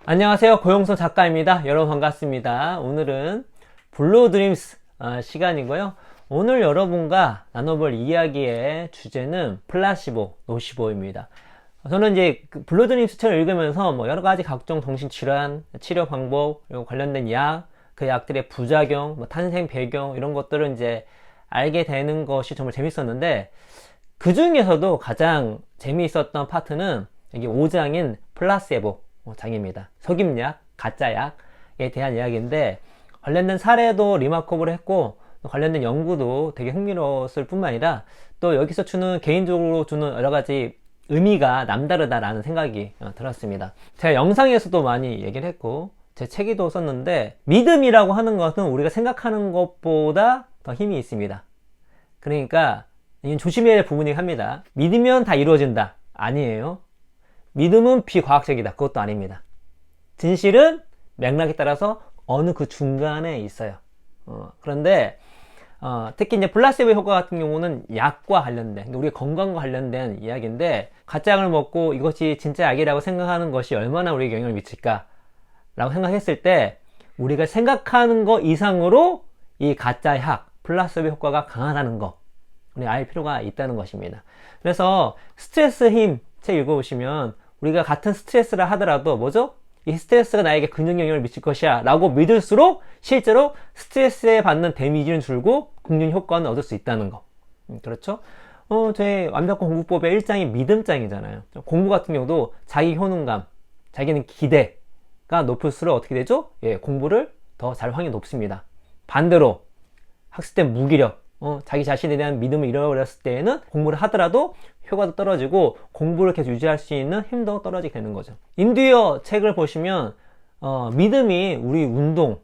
안녕하세요, 고용선 작가입니다. 여러분 반갑습니다. 오늘은 블루드림스 시간이고요. 오늘 여러분과 나눠볼 이야기의 주제는 플라시보, 노시보입니다. 저는 이제 블루드림스 책을 읽으면서 여러 가지 각종 정신질환, 치료 방법, 그리고 관련된 약, 그 약들의 부작용, 탄생 배경 이런 것들을 이제 알게 되는 것이 정말 재밌었는데, 그 중에서도 가장 재미있었던 파트는 여기 5장인 플라세보 장입니다. 속임약, 가짜약에 대한 이야기인데, 관련된 사례도 리마커블을 했고 관련된 연구도 되게 흥미로웠을 뿐만 아니라 또 여기서 주는 개인적으로 주는 여러가지 의미가 남다르다라는 생각이 들었습니다. 제가 영상에서도 많이 얘기를 했고 제 책에도 썼는데, 믿음이라고 하는 것은 우리가 생각하는 것보다 더 힘이 있습니다. 그러니까 이건 조심해야 할 부분이긴 합니다. 믿으면 다 이루어진다, 아니에요. 믿음은 비과학적이다, 그것도 아닙니다. 진실은 맥락에 따라서 어느 그 중간에 있어요. 그런데 특히 이제 플라세보 효과 같은 경우는 약과 관련된, 우리 건강과 관련된 이야기인데, 가짜약을 먹고 이것이 진짜 약이라고 생각하는 것이 얼마나 우리에게 영향을 미칠까 라고 생각했을 때, 우리가 생각하는 것 이상으로 이 가짜약, 플라세보 효과가 강하다는 거 우리 알 필요가 있다는 것입니다. 그래서 스트레스 힘 책 읽어보시면, 우리가 같은 스트레스를 하더라도 뭐죠? 이 스트레스가 나에게 긍정 영향을 미칠 것이야 라고 믿을수록 실제로 스트레스에 받는 데미지는 줄고 긍정 효과는 얻을 수 있다는 거. 그렇죠? 저희 완벽한 공부법의 1장이 믿음장이잖아요. 공부 같은 경우도 자기 효능감, 자기는 기대가 높을수록 어떻게 되죠? 공부를 더 잘 확률이 높습니다. 반대로 학습 때 무기력, 자기 자신에 대한 믿음을 잃어버렸을 때에는 공부를 하더라도 효과도 떨어지고 공부를 계속 유지할 수 있는 힘도 떨어지게 되는 거죠. 인듀어 책을 보시면 믿음이 우리 운동에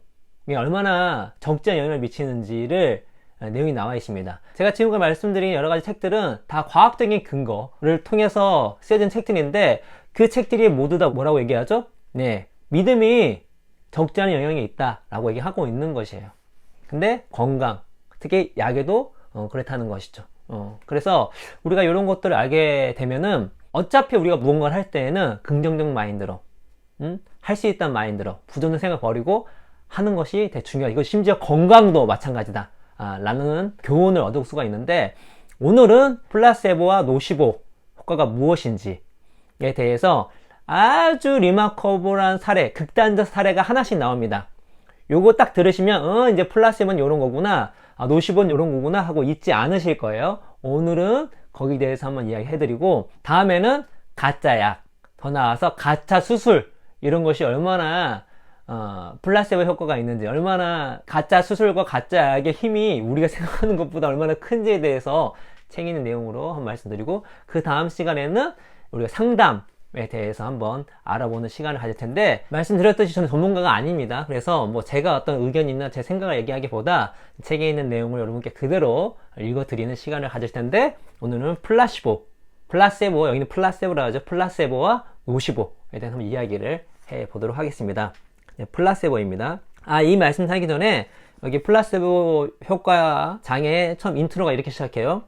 얼마나 적지 않은 영향을 미치는지를 내용이 나와 있습니다. 제가 지금까지 말씀드린 여러 가지 책들은 다 과학적인 근거를 통해서 쓰여진 책들인데, 그 책들이 모두 다 뭐라고 얘기하죠? 네, 믿음이 적지 않은 영향이 있다라고 얘기하고 있는 것이에요. 근데 건강, 특히 약에도 그렇다는 것이죠. 그래서 우리가 이런 것들을 알게 되면은, 어차피 우리가 무언가를 할 때에는 긍정적 마인드로, 할 수 있다는 마인드로 부정적 생각 버리고 하는 것이 되게 중요하다. 이거 심지어 건강도 마찬가지다 라는 교훈을 얻을 수가 있는데, 오늘은 플라세보와 노시보 효과가 무엇인지에 대해서 아주 리마커블한 사례, 극단적 사례가 하나씩 나옵니다. 요거 딱 들으시면 이제 플라세보는 요런 거구나, 노시보는 요런 거구나 하고 잊지 않으실 거예요. 오늘은 거기에 대해서 한번 이야기 해드리고, 다음에는 가짜약, 더 나아가서 가짜 수술, 이런 것이 얼마나 플라세보 효과가 있는지, 얼마나 가짜 수술과 가짜 약의 힘이 우리가 생각하는 것보다 얼마나 큰지에 대해서 책 있는 내용으로 한번 말씀드리고, 그 다음 시간에는 우리가 상담에 대해서 한번 알아보는 시간을 가질 텐데, 말씀드렸듯이 저는 전문가가 아닙니다. 그래서 제가 어떤 의견이나 제 생각을 얘기하기보다 책에 있는 내용을 여러분께 그대로 읽어드리는 시간을 가질 텐데, 오늘은 플라세보, 여기는 플라세보라고 하죠. 플라세보와 노시보에 대해서 한번 이야기를 해보도록 하겠습니다. 네, 플라세보입니다. 이 말씀 하기 전에 여기 플라세보 효과 장의 처음 인트로가 이렇게 시작해요.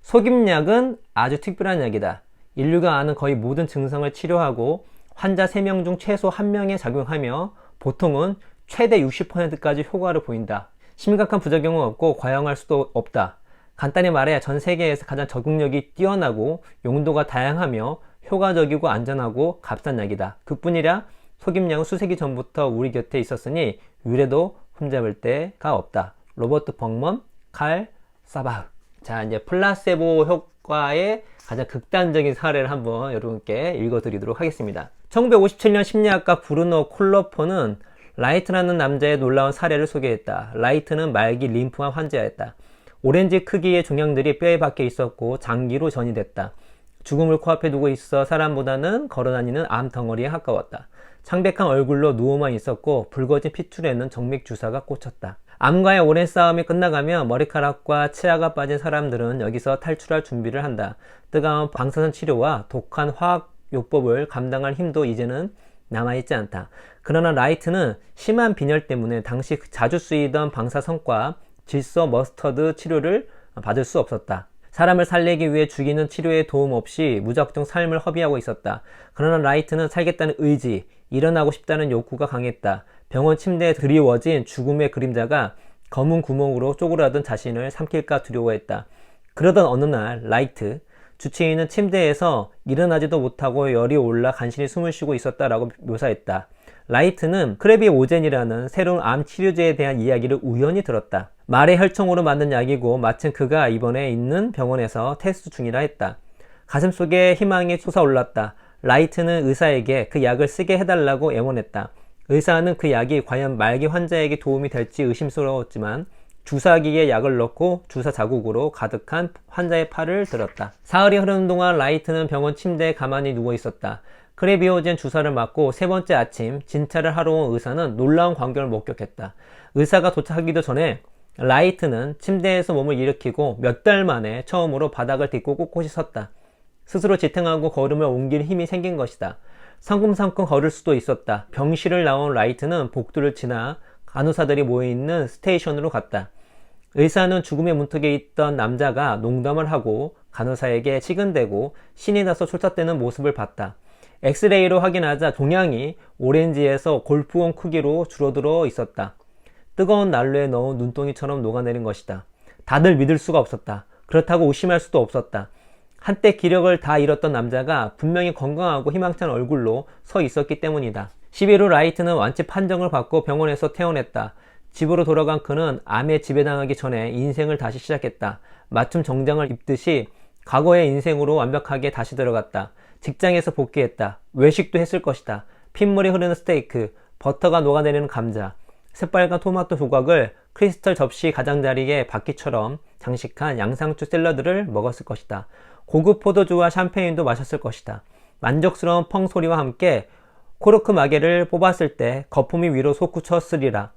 속임약은 아주 특별한 약이다. 인류가 아는 거의 모든 증상을 치료하고 환자 3명 중 최소 1명에 작용하며 보통은 최대 60%까지 효과를 보인다. 심각한 부작용은 없고 과용할 수도 없다. 간단히 말해 전 세계에서 가장 적응력이 뛰어나고 용도가 다양하며 효과적이고 안전하고 값싼 약이다. 그뿐이라 속임약은 수세기 전부터 우리 곁에 있었으니 유래도 흠잡을 데가 없다. 로버트 벅먼, 칼 사바흐. 자, 이제 플라세보 효과의 가장 극단적인 사례를 한번 여러분께 읽어드리도록 하겠습니다. 1957년 심리학가 브루노 콜로포는 라이트라는 남자의 놀라운 사례를 소개했다. 라이트는 말기 림프암 환자였다. 오렌지 크기의 종양들이 뼈에 박혀 있었고 장기로 전이됐다. 죽음을 코앞에 두고 있어 사람보다는 걸어다니는 암덩어리에 가까웠다. 창백한 얼굴로 누워만 있었고 붉어진 피줄에는 정맥 주사가 꽂혔다. 암과의 오랜 싸움이 끝나가며 머리카락과 치아가 빠진 사람들은 여기서 탈출할 준비를 한다. 뜨거운 방사선 치료와 독한 화학 요법을 감당할 힘도 이제는 남아있지 않다. 그러나 라이트는 심한 빈혈 때문에 당시 자주 쓰이던 방사선과 질소 머스터드 치료를 받을 수 없었다. 사람을 살리기 위해 죽이는 치료에 도움 없이 무작정 삶을 허비하고 있었다. 그러나 라이트는 살겠다는 의지, 일어나고 싶다는 욕구가 강했다. 병원 침대에 드리워진 죽음의 그림자가 검은 구멍으로 쪼그라든 자신을 삼킬까 두려워했다. 그러던 어느 날 라이트, 주치의는 침대에서 일어나지도 못하고 열이 올라 간신히 숨을 쉬고 있었다라고 묘사했다. 라이트는 크레비오젠이라는 새로운 암 치료제에 대한 이야기를 우연히 들었다. 말의 혈청으로 만든 약이고 마침 그가 이번에 있는 병원에서 테스트 중이라 했다. 가슴속에 희망이 솟아올랐다. 라이트는 의사에게 그 약을 쓰게 해달라고 애원했다. 의사는 그 약이 과연 말기 환자에게 도움이 될지 의심스러웠지만 주사기에 약을 넣고 주사 자국으로 가득한 환자의 팔을 들었다. 사흘이 흐르는 동안 라이트는 병원 침대에 가만히 누워 있었다. 크레비오젠 주사를 맞고 세 번째 아침 진찰을 하러 온 의사는 놀라운 광경을 목격했다. 의사가 도착하기도 전에 라이트는 침대에서 몸을 일으키고 몇 달 만에 처음으로 바닥을 딛고 꼿꼿이 섰다. 스스로 지탱하고 걸음을 옮길 힘이 생긴 것이다. 성큼성큼 걸을 수도 있었다. 병실을 나온 라이트는 복도를 지나 간호사들이 모여있는 스테이션으로 갔다. 의사는 죽음의 문턱에 있던 남자가 농담을 하고 간호사에게 치근대고 신이 나서 출사되는 모습을 봤다. 엑스레이로 확인하자 종양이 오렌지에서 골프공 크기로 줄어들어 있었다. 뜨거운 난로에 넣은 눈동이처럼 녹아내린 것이다. 다들 믿을 수가 없었다. 그렇다고 의심할 수도 없었다. 한때 기력을 다 잃었던 남자가 분명히 건강하고 희망찬 얼굴로 서 있었기 때문이다. 10일 후 라이트는 완치 판정을 받고 병원에서 퇴원했다. 집으로 돌아간 그는 암에 지배당하기 전에 인생을 다시 시작했다. 맞춤 정장을 입듯이 과거의 인생으로 완벽하게 다시 들어갔다. 직장에서 복귀했다. 외식도 했을 것이다. 핏물이 흐르는 스테이크, 버터가 녹아내리는 감자, 새빨간 토마토 조각을 크리스탈 접시 가장자리에 바퀴처럼 장식한 양상추 샐러드를 먹었을 것이다. 고급 포도주와 샴페인도 마셨을 것이다. 만족스러운 펑 소리와 함께 코르크 마개를 뽑았을 때 거품이 위로 솟구쳤으리라.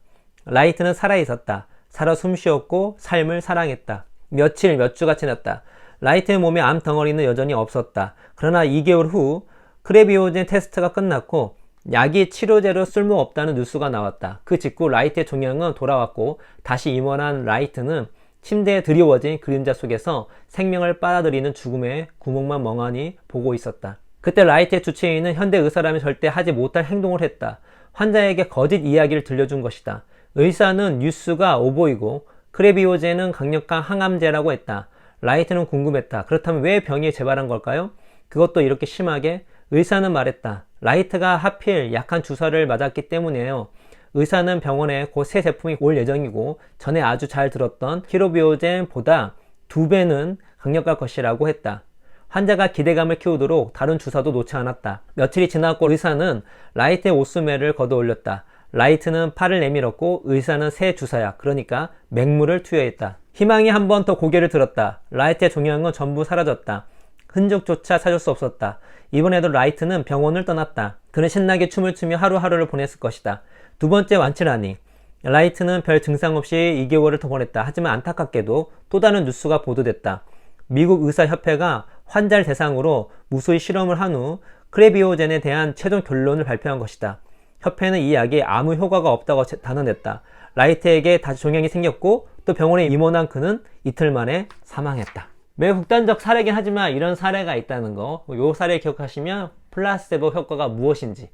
라이트는 살아있었다. 살아 숨쉬었고 삶을 사랑했다. 며칠 몇 주가 지났다. 라이트의 몸에 암 덩어리는 여전히 없었다. 그러나 2개월 후 크레비오젠 테스트가 끝났고 약이 치료제로 쓸모없다는 뉴스가 나왔다. 그 직후 라이트의 종양은 돌아왔고 다시 임원한 라이트는 침대에 드리워진 그림자 속에서 생명을 빨아들이는 죽음의 구멍만 멍하니 보고 있었다. 그때 라이트의 주치의는 현대 의사라면 절대 하지 못할 행동을 했다. 환자에게 거짓 이야기를 들려준 것이다. 의사는 뉴스가 오보이고 크레비오젠은 강력한 항암제라고 했다. 라이트는 궁금했다. 그렇다면 왜 병이 재발한 걸까요? 그것도 이렇게 심하게? 의사는 말했다. 라이트가 하필 약한 주사를 맞았기 때문이에요. 의사는 병원에 곧 새 제품이 올 예정이고 전에 아주 잘 들었던 키로비오젠보다 2배는 강력할 것이라고 했다. 환자가 기대감을 키우도록 다른 주사도 놓지 않았다. 며칠이 지났고 의사는 라이트의 옷소매를 걷어 올렸다. 라이트는 팔을 내밀었고 의사는 새 주사약, 그러니까 맹물을 투여했다. 희망이 한 번 더 고개를 들었다. 라이트의 종양은 전부 사라졌다. 흔적조차 찾을 수 없었다. 이번에도 라이트는 병원을 떠났다. 그는 신나게 춤을 추며 하루하루를 보냈을 것이다. 두 번째 완치라니. 라이트는 별 증상 없이 2개월을 더 보냈다. 하지만 안타깝게도 또 다른 뉴스가 보도됐다. 미국 의사협회가 환자를 대상으로 무수히 실험을 한 후 크레비오젠에 대한 최종 결론을 발표한 것이다. 협회는 이 약이 아무 효과가 없다고 단언했다. 라이트에게 다시 종양이 생겼고 또 병원에 입원한 그는 이틀 만에 사망했다. 매우 극단적 사례긴 하지만 이런 사례가 있다는 거, 이 사례 기억하시면 플라세보 효과가 무엇인지,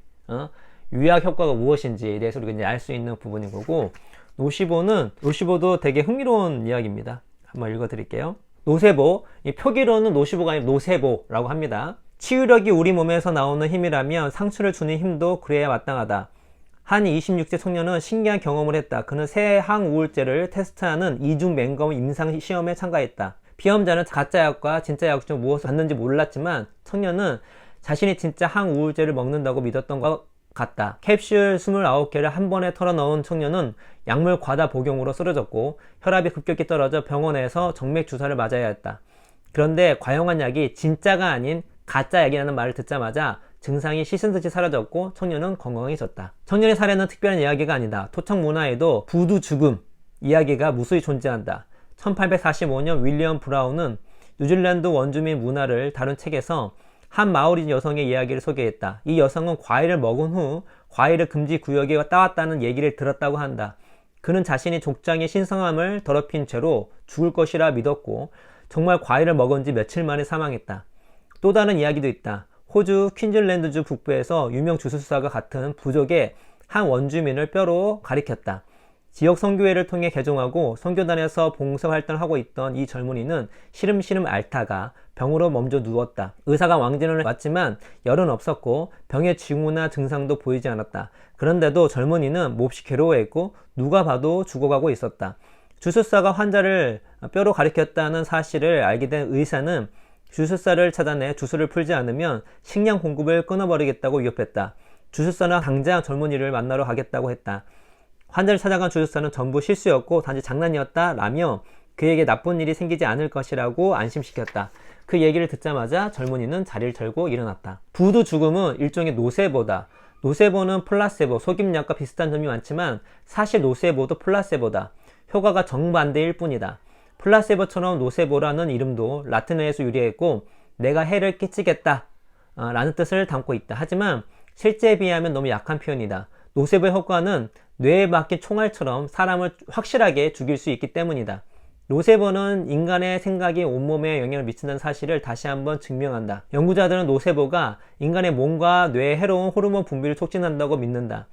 유약 효과가 무엇인지에 대해서 우리가 이제 알 수 있는 부분인 거고, 노시보도 되게 흥미로운 이야기입니다. 한번 읽어드릴게요. 노세보, 이 표기로는 노시보가 아니라 노세보라고 합니다. 치유력이 우리 몸에서 나오는 힘이라면 상처를 주는 힘도 그래야 마땅하다. 한 26세 청년은 신기한 경험을 했다. 그는 새 항우울제를 테스트하는 이중 맹검 임상 시험에 참가했다. 피험자는 가짜 약과 진짜 약 중 무엇을 받는지 몰랐지만 청년은 자신이 진짜 항우울제를 먹는다고 믿었던 것 같다. 캡슐 29개를 한 번에 털어 넣은 청년은 약물 과다 복용으로 쓰러졌고 혈압이 급격히 떨어져 병원에서 정맥 주사를 맞아야 했다. 그런데 과용한 약이 진짜가 아닌 가짜 약이라는 말을 듣자마자 증상이 씻은듯이 사라졌고 청년은 건강해졌다. 청년의 사례는 특별한 이야기가 아니다. 토착 문화에도 부두 죽음 이야기가 무수히 존재한다. 1845년 윌리엄 브라운은 뉴질랜드 원주민 문화를 다룬 책에서 한 마오리 여성의 이야기를 소개했다. 이 여성은 과일을 먹은 후 과일을 금지 구역에 따왔다는 얘기를 들었다고 한다. 그는 자신이 족장의 신성함을 더럽힌 죄로 죽을 것이라 믿었고 정말 과일을 먹은 지 며칠 만에 사망했다. 또 다른 이야기도 있다. 호주 퀸즐랜드주 북부에서 유명 주술사가 같은 부족의 한 원주민을 뼈로 가리켰다. 지역 선교회를 통해 개종하고 선교단에서 봉사활동을 하고 있던 이 젊은이는 시름시름 앓다가 병으로 먼저 누웠다. 의사가 왕진을 왔지만 열은 없었고 병의 징후나 증상도 보이지 않았다. 그런데도 젊은이는 몹시 괴로워했고 누가 봐도 죽어가고 있었다. 주술사가 환자를 뼈로 가리켰다는 사실을 알게 된 의사는 주술사를 찾아내 주술을 풀지 않으면 식량 공급을 끊어버리겠다고 위협했다. 주술사는 당장 젊은이를 만나러 가겠다고 했다. 환자를 찾아간 주술사는 전부 실수였고 단지 장난이었다 라며 그에게 나쁜 일이 생기지 않을 것이라고 안심시켰다. 그 얘기를 듣자마자 젊은이는 자리를 털고 일어났다. 부두 죽음은 일종의 노세보다. 노세보는 플라세보, 속임약과 비슷한 점이 많지만 사실 노세보도 플라세보다. 효과가 정반대일 뿐이다. 플라세보처럼 노세보라는 이름도 라틴어에서 유래했고 내가 해를 끼치겠다 라는 뜻을 담고 있다. 하지만 실제에 비하면 너무 약한 표현이다. 노세보의 효과는 뇌에 박힌 총알처럼 사람을 확실하게 죽일 수 있기 때문이다. 노세보는 인간의 생각이 온몸에 영향을 미친다는 사실을 다시 한번 증명한다. 연구자들은 노세보가 인간의 몸과 뇌에 해로운 호르몬 분비를 촉진한다고 믿는다.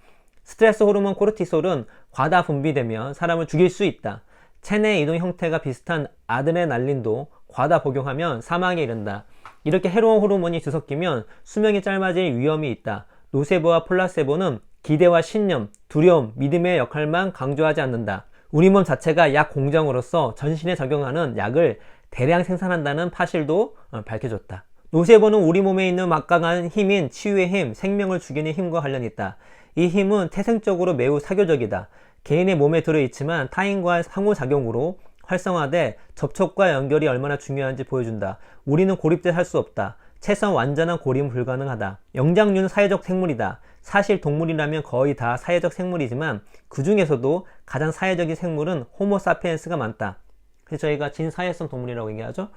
스트레스 호르몬 코르티솔은 과다 분비되면 사람을 죽일 수 있다. 체내 이동 형태가 비슷한 아드레날린도 과다 복용하면 사망에 이른다. 이렇게 해로운 호르몬이 뒤섞이면 수명이 짧아질 위험이 있다. 노세보와 플라세보는 기대와 신념, 두려움, 믿음의 역할만 강조하지 않는다. 우리 몸 자체가 약 공장으로서 전신에 적용하는 약을 대량 생산한다는 사실도 밝혀졌다. 노세보는 우리 몸에 있는 막강한 힘인 치유의 힘, 생명을 죽이는 힘과 관련이 있다. 이 힘은 태생적으로 매우 사교적이다. 개인의 몸에 들어있지만 타인과의 상호작용으로 활성화돼 접촉과 연결이 얼마나 중요한지 보여준다. 우리는 고립돼 살 수 없다. 최소한 완전한 고립은 불가능하다. 영장류는 사회적 생물이다. 사실 동물이라면 거의 다 사회적 생물이지만 그 중에서도 가장 사회적인 생물은 호모사피엔스가 많다. 그래서 저희가 진사회성 동물이라고 얘기하죠.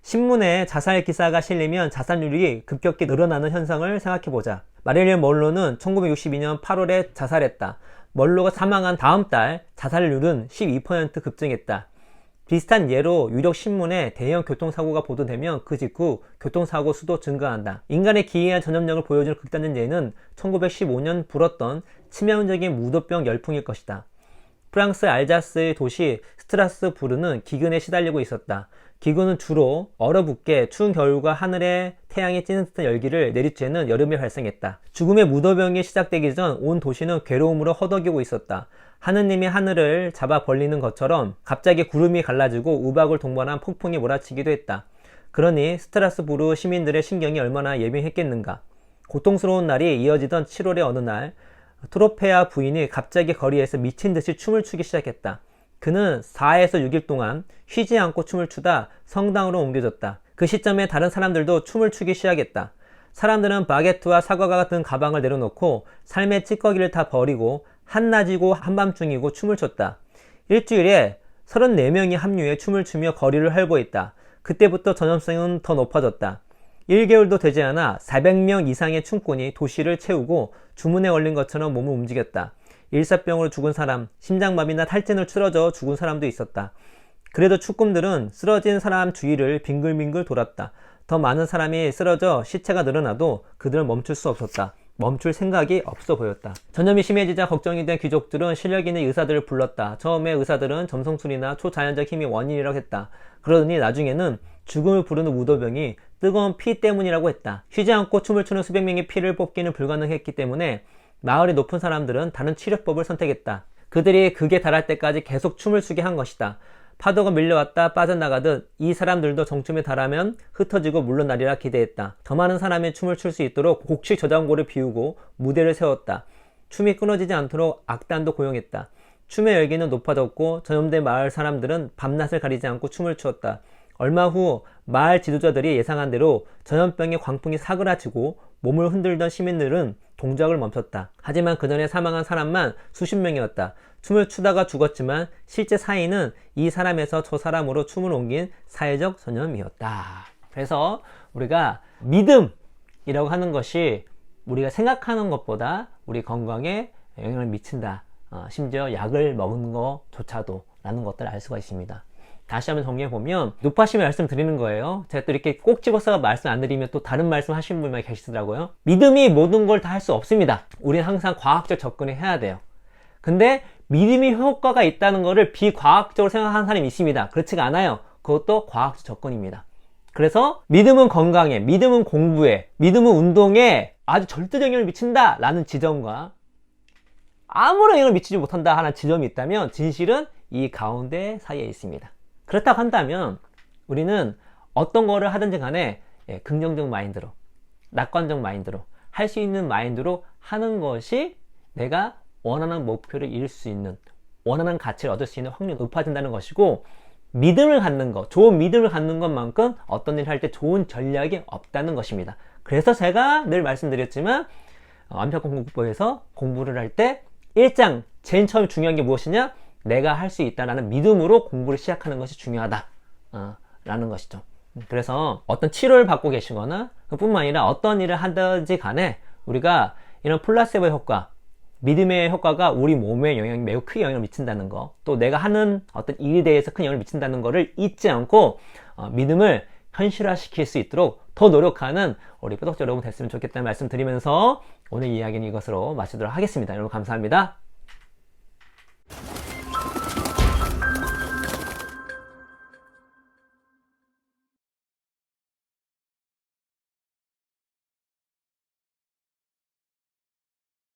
신문에 자살 기사가 실리면 자살률이 급격히 늘어나는 현상을 생각해보자. 마릴린 먼로는 1962년 8월에 자살했다. 먼로가 사망한 다음 달 자살률은 12% 급증했다. 비슷한 예로 유력 신문에 대형 교통사고가 보도되면 그 직후 교통사고 수도 증가한다. 인간의 기이한 전염력을 보여주는 극단적 예는 1915년 불었던 치명적인 무도병 열풍일 것이다. 프랑스 알자스의 도시 스트라스부르는 기근에 시달리고 있었다. 기근은 주로 얼어붙게 추운 겨울과 하늘에 태양이 찌는 듯한 열기를 내리쬐는 여름에 발생했다. 죽음의 무도병이 시작되기 전 온 도시는 괴로움으로 허덕이고 있었다. 하느님이 하늘을 잡아 벌리는 것처럼 갑자기 구름이 갈라지고 우박을 동반한 폭풍이 몰아치기도 했다. 그러니 스트라스부르 시민들의 신경이 얼마나 예민했겠는가. 고통스러운 날이 이어지던 7월의 어느 날 트로페아 부인이 갑자기 거리에서 미친 듯이 춤을 추기 시작했다. 그는 4에서 6일 동안 쉬지 않고 춤을 추다 성당으로 옮겨졌다. 그 시점에 다른 사람들도 춤을 추기 시작했다. 사람들은 바게트와 사과가 같은 가방을 내려놓고 삶의 찌꺼기를 다 버리고 한낮이고 한밤중이고 춤을 췄다. 일주일에 34명이 합류해 춤을 추며 거리를 활보했다. 그때부터 전염성은 더 높아졌다. 1개월도 되지 않아 400명 이상의 춤꾼이 도시를 채우고 주문에 걸린 것처럼 몸을 움직였다. 일사병으로 죽은 사람, 심장마비나 탈진을 치러져 죽은 사람도 있었다. 그래도 축꾼들은 쓰러진 사람 주위를 빙글빙글 돌았다. 더 많은 사람이 쓰러져 시체가 늘어나도 그들은 멈출 수 없었다. 멈출 생각이 없어 보였다. 전염이 심해지자 걱정이 된 귀족들은 실력 있는 의사들을 불렀다. 처음에 의사들은 점성술이나 초자연적 힘이 원인이라고 했다. 그러더니 나중에는 죽음을 부르는 무도병이 뜨거운 피 때문이라고 했다. 쉬지 않고 춤을 추는 수백 명의 피를 뽑기는 불가능했기 때문에 마을이 높은 사람들은 다른 치료법을 선택했다. 그들이 극에 달할 때까지 계속 춤을 추게 한 것이다. 파도가 밀려왔다 빠져나가듯 이 사람들도 정점에 달하면 흩어지고 물러나리라 기대했다. 더 많은 사람이 춤을 출 수 있도록 곡식 저장고를 비우고 무대를 세웠다. 춤이 끊어지지 않도록 악단도 고용했다. 춤의 열기는 높아졌고 전염된 마을 사람들은 밤낮을 가리지 않고 춤을 추었다. 얼마 후 마을 지도자들이 예상한 대로 전염병의 광풍이 사그라지고 몸을 흔들던 시민들은 동작을 멈췄다. 하지만 그 전에 사망한 사람만 수십 명이었다. 춤을 추다가 죽었지만 실제 사인은 이 사람에서 저 사람으로 춤을 옮긴 사회적 전염이었다. 그래서 우리가 믿음이라고 하는 것이 우리가 생각하는 것보다 우리 건강에 영향을 미친다. 심지어 약을 먹은 것조차도 라는 것들을 알 수가 있습니다. 다시 한번 정리해보면 높아심을 말씀드리는 거예요. 제가 또 이렇게 꼭 집어서 말씀 안 드리면 또 다른 말씀 하시는 분이 계시더라고요. 믿음이 모든 걸 다 할 수 없습니다. 우리는 항상 과학적 접근을 해야 돼요. 근데 믿음이 효과가 있다는 것을 비과학적으로 생각하는 사람이 있습니다. 그렇지가 않아요. 그것도 과학적 접근입니다. 그래서 믿음은 건강에, 믿음은 공부에, 믿음은 운동에 아주 절대적 영향을 미친다 라는 지점과 아무런 영향을 미치지 못한다 하는 지점이 있다면 진실은 이 가운데 사이에 있습니다. 그렇다고 한다면 우리는 어떤 거를 하든지 간에 긍정적 마인드로, 낙관적 마인드로, 할 수 있는 마인드로 하는 것이 내가 원하는 목표를 이룰 수 있는, 원하는 가치를 얻을 수 있는 확률이 높아진다는 것이고, 믿음을 갖는 것, 좋은 믿음을 갖는 것만큼 어떤 일을 할 때 좋은 전략이 없다는 것입니다. 그래서 제가 늘 말씀드렸지만 완벽한 공부법에서 공부를 할 때 1장 제일 처음 중요한 게 무엇이냐? 내가 할 수 있다라는 믿음으로 공부를 시작하는 것이 중요하다 라는 것이죠. 그래서 어떤 치료를 받고 계시거나 그뿐만 아니라 어떤 일을 하든지 간에 우리가 이런 플라세보 효과, 믿음의 효과가 우리 몸에 영향이 매우 크게 영향을 미친다는 거, 또 내가 하는 어떤 일에 대해서 큰 영향을 미친다는 거를 잊지 않고 믿음을 현실화시킬 수 있도록 더 노력하는 우리 구독자 여러분 됐으면 좋겠다는 말씀 드리면서 오늘 이야기는 이것으로 마치도록 하겠습니다. 여러분 감사합니다.